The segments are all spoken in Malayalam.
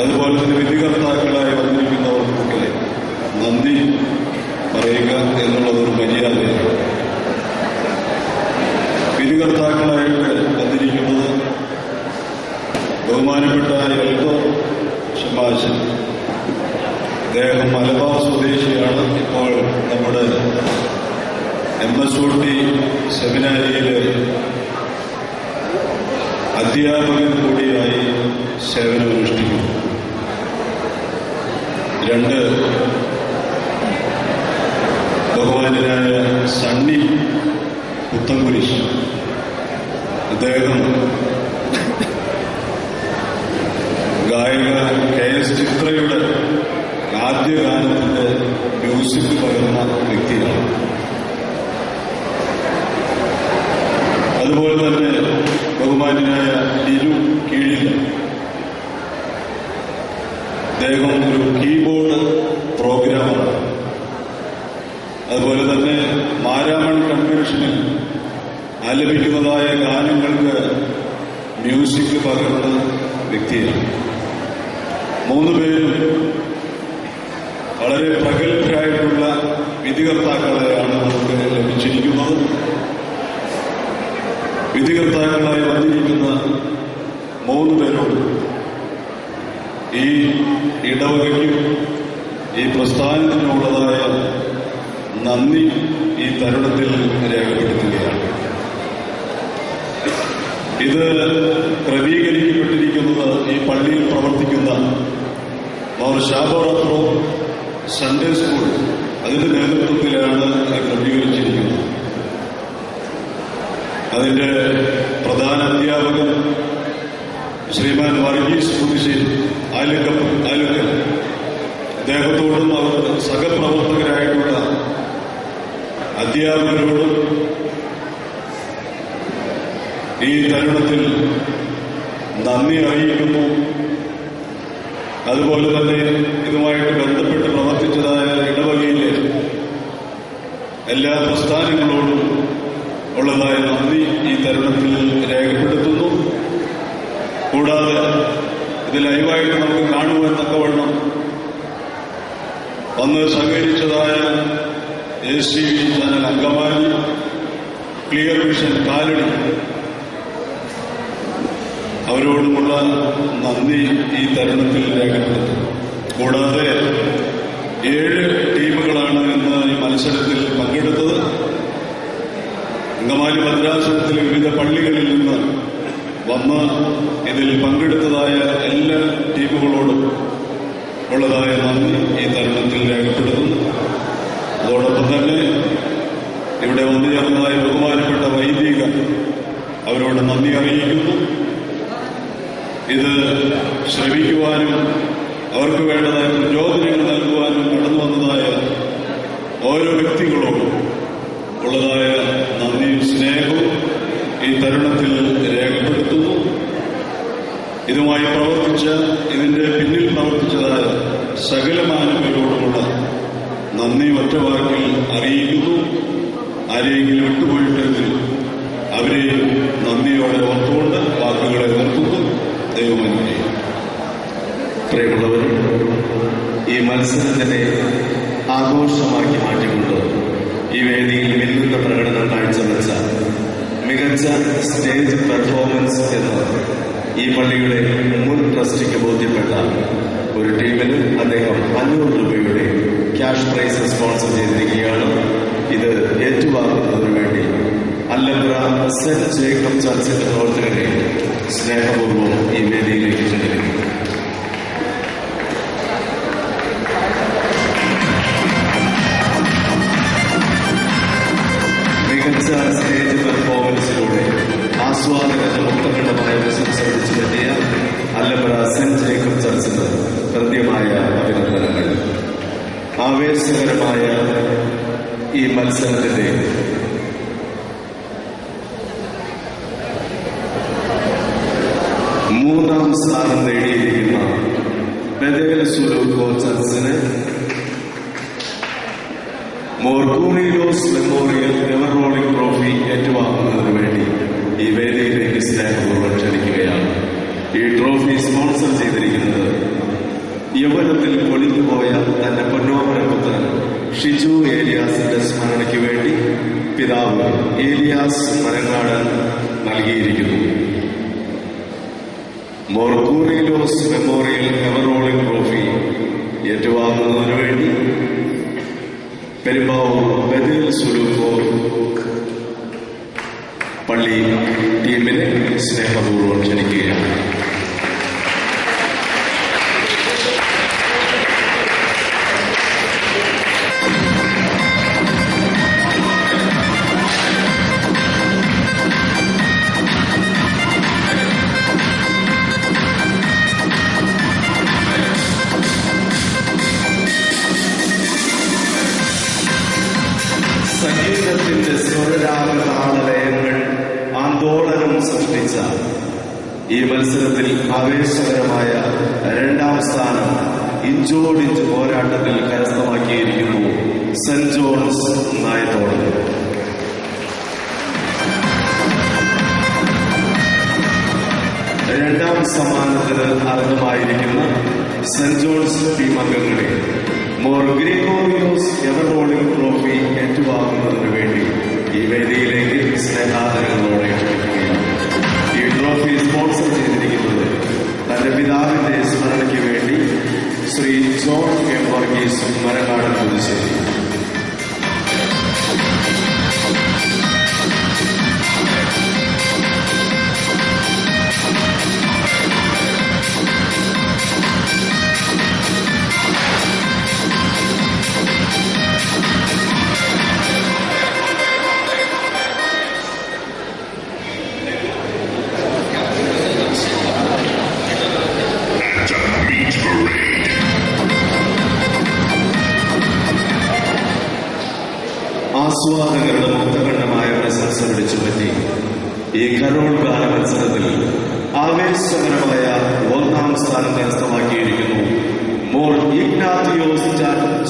അതുപോലെ തന്നെ വിധികർത്താക്കളായി വന്നിരിക്കുന്നവർക്കൊക്കെ നന്ദി പറയുക എന്നുള്ളതൊരു മര്യാദയാണ്. വിധികർത്താക്കളായിട്ട് വന്നിരിക്കുന്നത് ബഹുമാനപ്പെട്ട എൽദോ ഷമാശൻ. അദ്ദേഹം മലബാർ സ്വദേശിയാണ്. ഇപ്പോൾ നമ്മുടെ MSOT സെമിനാരിയിലെ അധ്യാപകൻ കൂടിയായി സേവനമനുഷ്ഠിക്കുന്നു. 2 ബഹുമാനായ സണ്ണി പുത്തൻകുരിശ്. അദ്ദേഹം ഗായിക KS ചിത്രയുടെ ആദ്യ ഗാനത്തിന്റെ മ്യൂസിക് പകർന്ന വ്യക്തിയാണ്. അതുപോലെ തന്നെ ബഹുമാനായ ലിനു കീഴിൽ. അദ്ദേഹം ഒരു കീബോർഡ് പ്രോഗ്രാമറാണ്. അതുപോലെ തന്നെ മാരാമൺ കൺവെൻഷനിൽ ആലപിക്കുന്നതായ ഗാനങ്ങൾക്ക് മ്യൂസിക് പകർന്ന വ്യക്തിയാണ്. 3 പേരും വളരെ പ്രഗത്ഭരായിട്ടുള്ള വിധികർത്താക്കളെയാണ് നമുക്ക് ലഭിച്ചിരിക്കുന്നത്. വിധികർത്താക്കളായി വന്നിരിക്കുന്ന 3 പേരോട് ഈ ഇടവകയ്ക്കും ഈ പ്രസ്ഥാനത്തിനുള്ളതായ നന്ദി ഈ തരുണത്തിൽ രേഖപ്പെടുത്തുകയാണ്. ഇത് ക്രമീകരിക്കപ്പെട്ടിരിക്കുന്നത് ഈ പള്ളിയിൽ പ്രവർത്തിക്കുന്ന ഷാബോറോ സൺഡേ സ്കൂൾ, അതിന്റെ നേതൃത്വത്തിലാണ് ക്രമീകരിച്ചിരിക്കുന്നത്. അതിന്റെ പ്രധാന അധ്യാപകൻ ശ്രീമാൻ വർഗീസ് പുതുശ്ശേരി ആലുക്കൽ. അദ്ദേഹത്തോടും അവർ സഹപ്രവർത്തകരായിട്ടുള്ള അധ്യാപകരോടും ഈ തരുണത്തിൽ നന്ദി അറിയിക്കുന്നു. അതുപോലെ തന്നെ ഇതുമായിട്ട് ബന്ധപ്പെട്ട് പ്രവർത്തിച്ചതായ ഇടവകയിലെ എല്ലാ പ്രസ്ഥാനങ്ങളോടും ഉള്ളതായ നന്ദി ഈ തരുണത്തിൽ രേഖപ്പെടുത്തുന്നു. കൂടാതെ ഇത് ലൈവായിട്ട് നമുക്ക് കാണുവാൻ തക്കവണ്ണം വന്ന് സഹകരിച്ചതായ STV channel Angamaly, clear vision Kalady, അവരോടുമുള്ള നന്ദി ഈ തരുണത്തിൽ രേഖപ്പെടുത്തുന്നു. കൂടാതെ 7 ടീമുകളാണ് ഇന്ന് ഈ മത്സരത്തിൽ പങ്കെടുത്തത്. അങ്കമാലി ഭദ്രാസനത്തിലെ വിവിധ പള്ളികളിൽ നിന്ന് വന്ന് ഇതിൽ പങ്കെടുത്തതായ എല്ലാ ടീമുകളോടും ഉള്ളതായ നന്ദി ഈ തരുണത്തിൽ രേഖപ്പെടുത്തുന്നു. അതോടൊപ്പം തന്നെ ഇവിടെ വന്നു ചേർന്നതായ ബഹുമാനപ്പെട്ട വൈദികർ, അവരോട് നന്ദി അറിയിക്കുന്നു. ഇത് ശ്രമിക്കുവാനും അവർക്ക് വേണ്ടതായ പ്രചോദനങ്ങൾ നൽകുവാനും കടന്നു വന്നതായ ഓരോ വ്യക്തികളോടും ഉള്ളതായ നന്ദിയും സ്നേഹവും ഈ തരുണത്തിൽ രേഖപ്പെടുത്തുന്നു. ഇതുമായി പ്രവർത്തിച്ച, ഇതിന്റെ പിന്നിൽ പ്രവർത്തിച്ചതായ സകലമാനവരോടുമുള്ള നന്ദി ഒറ്റവാക്കിൽ അറിയിക്കുന്നു. ആരെയെങ്കിലും വിട്ടുപോയിട്ടെങ്കിൽ അവരെ നന്ദിയോടെ ഓർത്തുകൊണ്ട് വാക്കുകളെ നിർത്തുന്നു. ദൈവമേ. പ്രിയമുള്ളവർ, ഈ മത്സരത്തിനെ ആഘോഷമാക്കി മാറ്റിക്കൊണ്ട് ഈ വേദിയിൽ മിന്നുന്ന പ്രകടനം കാഴ്ചവെച്ച മികച്ച സ്റ്റേജ് പെർഫോമൻസ് എന്ന് ഈ പള്ളിയുടെ മുൻ ട്രസ്റ്റിക്ക് ബോധ്യപ്പെട്ട ഒരു ടീമിന് അദ്ദേഹം 500 രൂപയുടെ ക്യാഷ് പ്രൈസ് സ്പോൺസർ ചെയ്തിരിക്കുകയാണ്. ഇത് ഏറ്റുവാങ്ങുന്നതിനു വേണ്ടി അല്ലമ്പ്ര സെന്റ് ജേക്കബ് ചർച്ചിന്റെ പ്രവർത്തകരെ സ്നേഹപൂർവ്വം ഈ വേദിയിലേക്ക് ക്ഷണിക്കുന്നു. മികച്ച സ്റ്റേജ് പെർഫോമൻസിലൂടെ ആസ്വാദകരുടെ മുക്തഖണ്ഡമായ പ്രശംസ പിടിച്ചു പറ്റിയ അല്ലമ്പ്ര സെന്റ് ജേക്കബ് ചർച്ചിന് ഹൃദ്യമായ അഭിനന്ദനങ്ങൾ. ആവേശകരമായ ഈ മത്സരത്തിന്റെ മൂന്നാം സ്ഥാനം നേടിയിരിക്കുന്ന ബദേൽ സുലൂക്കോ ചർച്ചിന് മോർഗൂണിലോസ് മെമ്മോറിയൽ എവർ റോളിംഗ് ട്രോഫി ഏറ്റുവാങ്ങുന്നതിന് വേണ്ടി ഈ വേദിയിലേക്ക് സ്നേഹപൂർവ്വം ക്ഷണിക്കുകയാണ്. ഈ ട്രോഫി സ്പോൺസർ ചെയ്തിരിക്കുന്നത് യൗവനത്തിൽ പൊലിഞ്ഞുപോയ തന്റെ പൊന്നോമനപുത്രൻ ഷിജു ഏലിയാസിന്റെ സ്മരണയ്ക്ക് വേണ്ടി പിതാവ് ഏലിയാസ് മരങ്ങാടൻ നൽകിയിരിക്കുന്നു. മോർക്കൂറിലോസ് മെമ്മോറിയൽ എവറോളിംഗ് ട്രോഫി ഏറ്റുവാങ്ങുന്നതിനു വേണ്ടി പെരുമ്പാവൂർ ബദേൽ സുലൂക്കോ പള്ളി ടീമിനെ സ്നേഹപൂർവ്വം ക്ഷണിക്കുകയാണ്. സംഗീതത്തിന്റെ സ്വരരാഗതാളലയങ്ങൾ ആന്തോളനം സൃഷ്ടിച്ച ഈ മത്സരത്തിൽ ആവേശകരമായ 2ാം സ്ഥാനം ഇഞ്ചോടിഞ്ച് പോരാട്ടത്തിൽ കരസ്ഥമാക്കിയിരിക്കുന്നു സെന്റ് ജോൺസ് നായത്തോട്. രണ്ടാം സമ്മാനത്തിന് അർഹമായിരിക്കുന്ന സെന്റ് ജോൺസ് ടീം അംഗങ്ങളെ മോർ ഗ്രിഗോറിയോസ് എവറോളിംഗ് ട്രോഫി ഏറ്റുവാങ്ങുന്നതിന് വേണ്ടി ഈ വേദിയിലേക്ക് സ്നേഹാദരങ്ങളോടെ ക്ഷണിക്കുകയാണ്. ഈ ട്രോഫി സ്പോൺസർ ചെയ്തിരിക്കുന്നത് തന്റെ പിതാവിന്റെ സ്മരണയ്ക്ക് വേണ്ടി ശ്രീ ജോൺ കെ വർഗീസ് മരങ്ങാട് പുതുശ്ശേരി. ആസ്വാദകരുടെ മുക്തഖണ്ഡമായ പ്രശംസ പിടിച്ചുപറ്റി ഈ കരോൾ ഗാന മത്സരത്തിൽ ആവേശകരമായ 1ാം സ്ഥാനം കരസ്ഥമാക്കിയിരിക്കുന്നു മോർ ഇഗ്നാത്തിയോസ്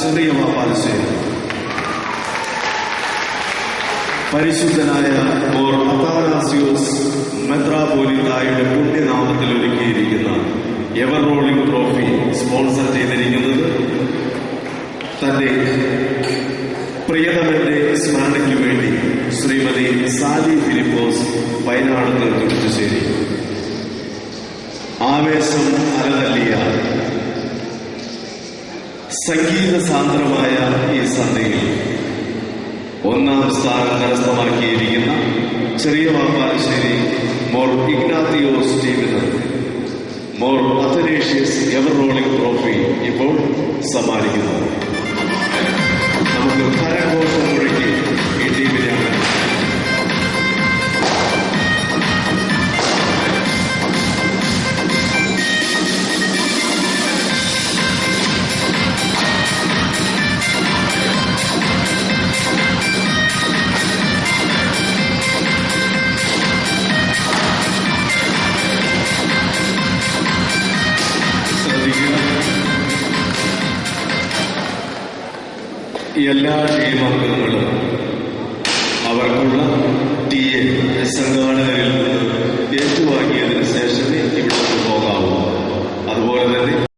ചെറിയ പാലശ്ശേരി. പരിശുദ്ധനായ മോർ അത്താനാസിയോസ് മെത്രാപോലിത്തായുടെ പുണ്യനാമത്തിൽ ഒരുക്കിയിരിക്കുന്ന എവർ റോളിംഗ് ട്രോഫി സ്പോൺസർ ചെയ്തിരിക്കുന്നത് തന്റെ പ്രിയതമന്റെ സ്മരണയ്ക്ക് വേണ്ടി ശ്രീമതി സാലി ഫിലിപ്പോസ് വയനാട് തുരുത്തുശ്ശേരി. ആവേശം അലതല്ലിയ സംഗീത സാന്ദ്രമായ ഈ സന്ധ്യയിൽ 1ാം സ്ഥാനം കരസ്ഥമാക്കിയിരിക്കുന്ന ചെറിയ പാലശ്ശേരി മോർ ഇഗ്നാത്തിയോസ് ടീമിന് more Athanasius ever rolling trophy ഇപ്പോൾ സമ്മാനിക്കുന്നു. നമുക്ക് കരഘോഷം മുഴക്കി ഈ ടീമിനെ എല്ലാ ടീം അംഗങ്ങളും അവർക്കുള്ള സംഘാടകരിൽ നിന്ന് ഏറ്റുവാങ്ങിയതിന് ശേഷമേ ഇവിടെ പോകാവൂ. അതുപോലെ തന്നെ